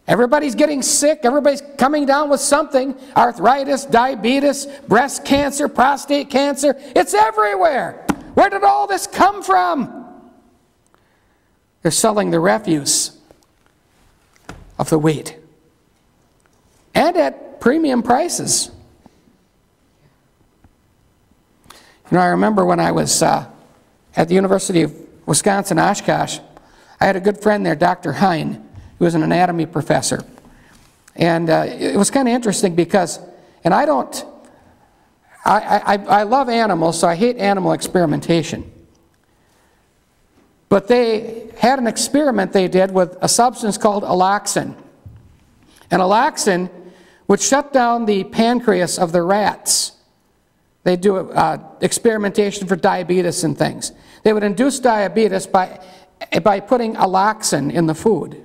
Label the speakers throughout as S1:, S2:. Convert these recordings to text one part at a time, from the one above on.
S1: Everybody's getting sick. Everybody's coming down with something. Arthritis, diabetes, breast cancer, prostate cancer. It's everywhere. Where did all this come from? They're selling the refuse of the wheat. And at premium prices. You know, I remember when I was at the University of Wisconsin-Oshkosh, I had a good friend there, Dr. Hine, who was an anatomy professor. And it was kind of interesting because, and I love animals, so I hate animal experimentation. But they had an experiment they did with a substance called alloxin. And alloxin would shut down the pancreas of the rats. They do experimentation for diabetes and things. They would induce diabetes by putting alloxin in the food.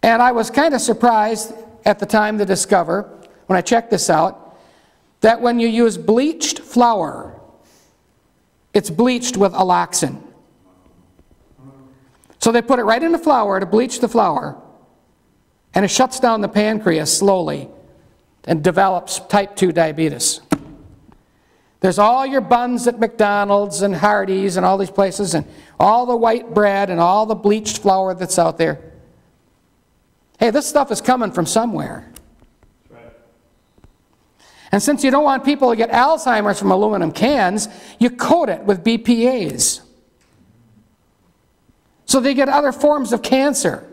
S1: And I was kind of surprised at the time to discover, when I checked this out, that when you use bleached flour, it's bleached with alloxin. So they put it right in the flour to bleach the flour, and it shuts down the pancreas slowly and develops type 2 diabetes. There's all your buns at McDonald's and Hardee's and all these places, and all the white bread and all the bleached flour that's out there. Hey, this stuff is coming from somewhere. Right. And since you don't want people to get Alzheimer's from aluminum cans, you coat it with BPAs. So they get other forms of cancer.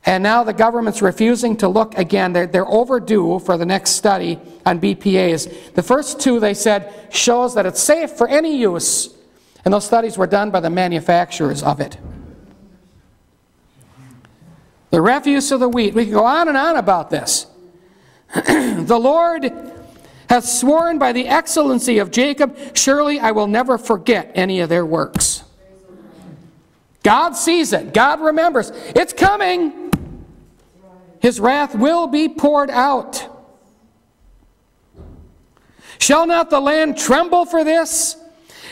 S1: And now the government's refusing to look again. They're overdue for the next study on BPAs. The first two, they said, shows that it's safe for any use. And those studies were done by the manufacturers of it. The refuse of the wheat. We can go on and on about this. The Lord hath sworn by the excellency of Jacob, surely I will never forget any of their works. God sees it. God remembers. It's coming. His wrath will be poured out. Shall not the land tremble for this,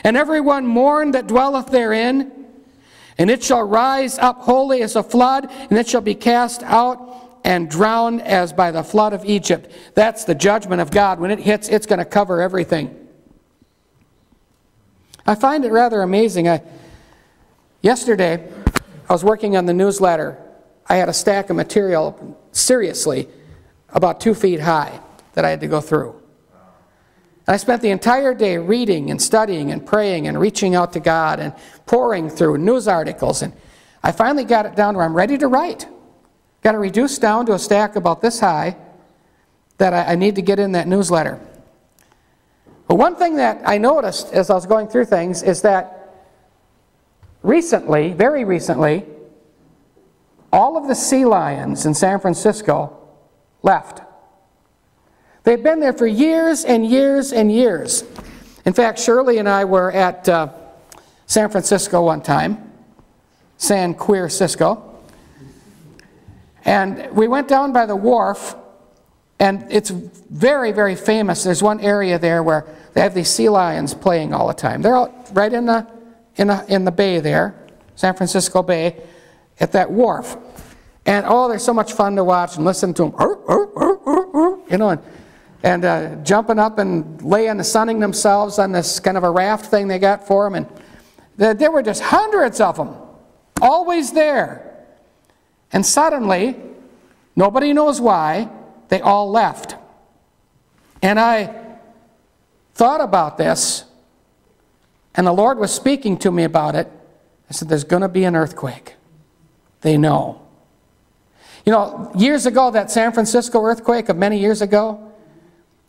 S1: and everyone mourn that dwelleth therein? And it shall rise up wholly as a flood, and it shall be cast out and drowned as by the flood of Egypt. That's the judgment of God. When it hits, it's going to cover everything. I find it rather amazing. Yesterday, I was working on the newsletter. I had a stack of material, seriously, about 2 feet high that I had to go through. And I spent the entire day reading and studying and praying and reaching out to God and pouring through news articles. And I finally got it down where I'm ready to write. Got it reduced down to a stack about this high that I need to get in that newsletter. But one thing that I noticed as I was going through things is that recently, very recently, all of the sea lions in San Francisco left. They've been there for years and years and years. In fact, Shirley and I were at San Francisco one time, San Queer Cisco, and we went down by the wharf, and it's very, very famous. There's one area there where they have these sea lions playing all the time. They're out right in the bay there, San Francisco Bay, at that wharf. And oh, they're so much fun to watch and listen to them, you know, and jumping up and sunning themselves on this kind of a raft thing they got for them. And there were just hundreds of them, always there. And suddenly, nobody knows why, they all left. And I thought about this, and the Lord was speaking to me about it. I said, there's going to be an earthquake. They know. You know, years ago, that San Francisco earthquake of many years ago,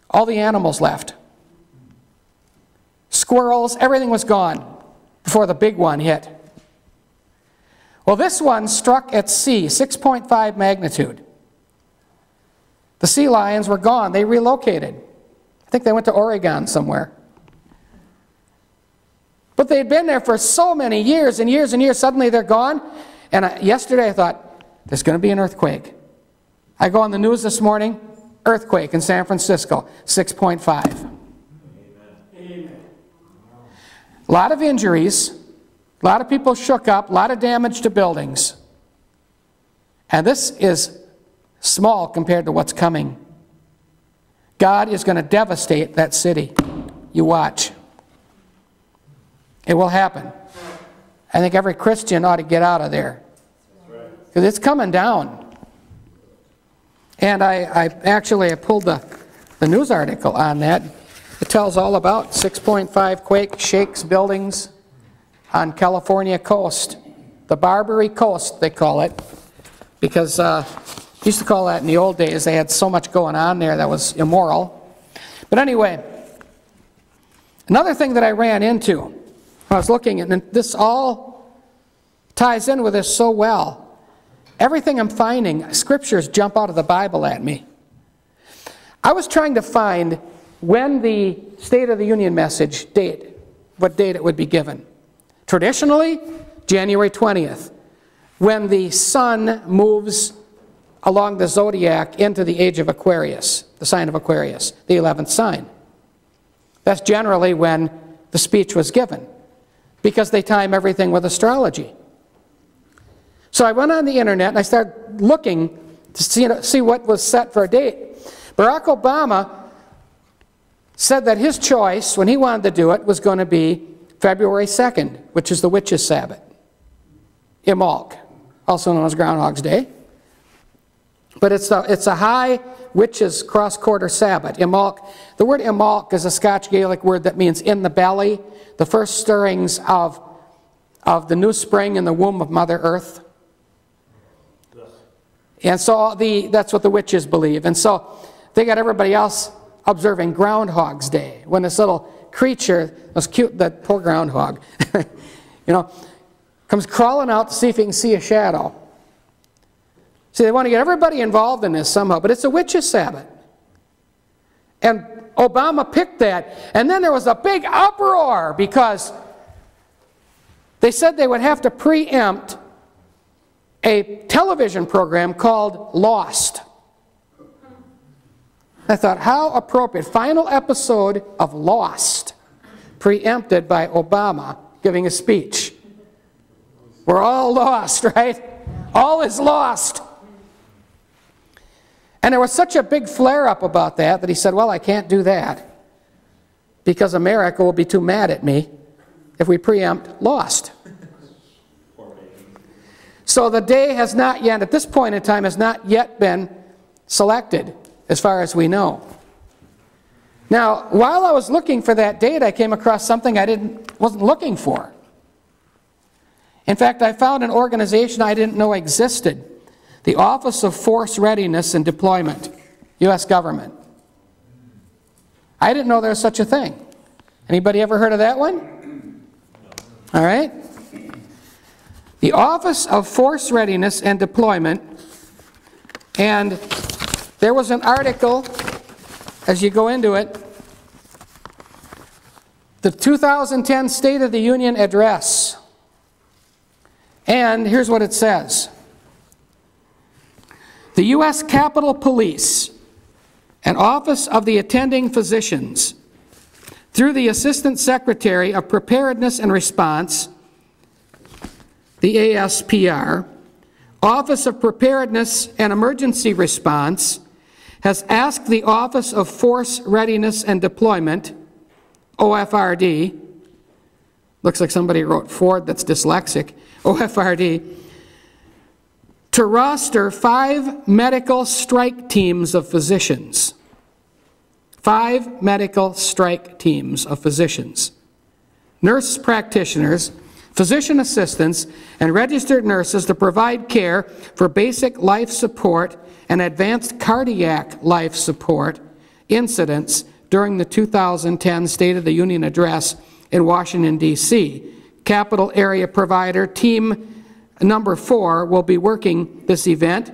S1: all the animals left. Squirrels, everything was gone before the big one hit. Well, this one struck at sea, 6.5 magnitude. The sea lions were gone. They relocated. I think they went to Oregon somewhere. But they'd been there for so many years and years and years. Suddenly they're gone. And yesterday I thought, there's going to be an earthquake. I go on the news this morning, earthquake in San Francisco, 6.5. Amen. A lot of injuries, a lot of people shook up, a lot of damage to buildings. And this is small compared to what's coming. God is going to devastate that city. You watch. It will happen. I think every Christian ought to get out of there. Because it's coming down. And I pulled the news article on that. It tells all about 6.5 quake shakes buildings on California coast. The Barbary Coast, they call it. Because used to call that in the old days. They had so much going on there that was immoral. But anyway, another thing that I ran into when I was looking, and this all ties in with this so well. Everything I'm finding, scriptures jump out of the Bible at me. I was trying to find when the State of the Union message date, what date it would be given. Traditionally, January 20th, when the sun moves along the zodiac into the age of Aquarius, the sign of Aquarius, the 11th sign. That's generally when the speech was given, because they time everything with astrology. So I went on the internet and I started looking to see what was set for a date. Barack Obama said that his choice, when he wanted to do it, was going to be February 2nd, which is the Witches' Sabbath. Imbolc, also known as Groundhog's Day. But it's a high witches cross-quarter Sabbath. Imbolc. The word Imbolc is a Scotch Gaelic word that means in the belly, the first stirrings of the new spring in the womb of Mother Earth. And so that's what the witches believe. And so they got everybody else observing Groundhog's Day, when this little creature, was cute, that poor groundhog, comes crawling out to see if he can see a shadow. See, they want to get everybody involved in this somehow, but it's a witches' Sabbath. And Obama picked that, and then there was a big uproar because they said they would have to preempt a television program called Lost. I thought, how appropriate. Final episode of Lost, preempted by Obama giving a speech. We're all lost, right? All is lost. And there was such a big flare-up about that he said, well, I can't do that because America will be too mad at me if we preempt Lost. So the day has not yet, at this point in time, has not yet been selected, as far as we know. Now, while I was looking for that date, I came across something I wasn't looking for. In fact, I found an organization I didn't know existed. The Office of Force Readiness and Deployment, U.S. government. I didn't know there was such a thing. Anybody ever heard of that one? All right. The Office of Force Readiness and Deployment, and there was an article, as you go into it, the 2010 State of the Union Address. And here's what it says. The U.S. Capitol Police and Office of the Attending Physicians, through the Assistant Secretary of Preparedness and Response, the ASPR, Office of Preparedness and Emergency Response, has asked the Office of Force Readiness and Deployment, OFRD, looks like somebody wrote Ford that's dyslexic, OFRD, to roster 5 medical strike teams of physicians. 5 medical strike teams of physicians. Nurse practitioners, physician assistants, and registered nurses to provide care for basic life support and advanced cardiac life support incidents during the 2010 State of the Union Address in Washington, D.C. Capital Area Provider Team Number 4 will be working this event,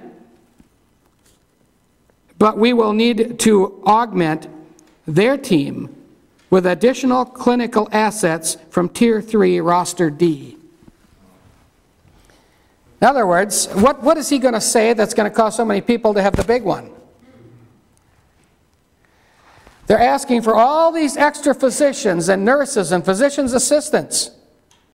S1: but we will need to augment their team with additional clinical assets from Tier 3 Roster D. In other words, what is he going to say that's going to cause so many people to have the big one? They're asking for all these extra physicians and nurses and physician's assistants.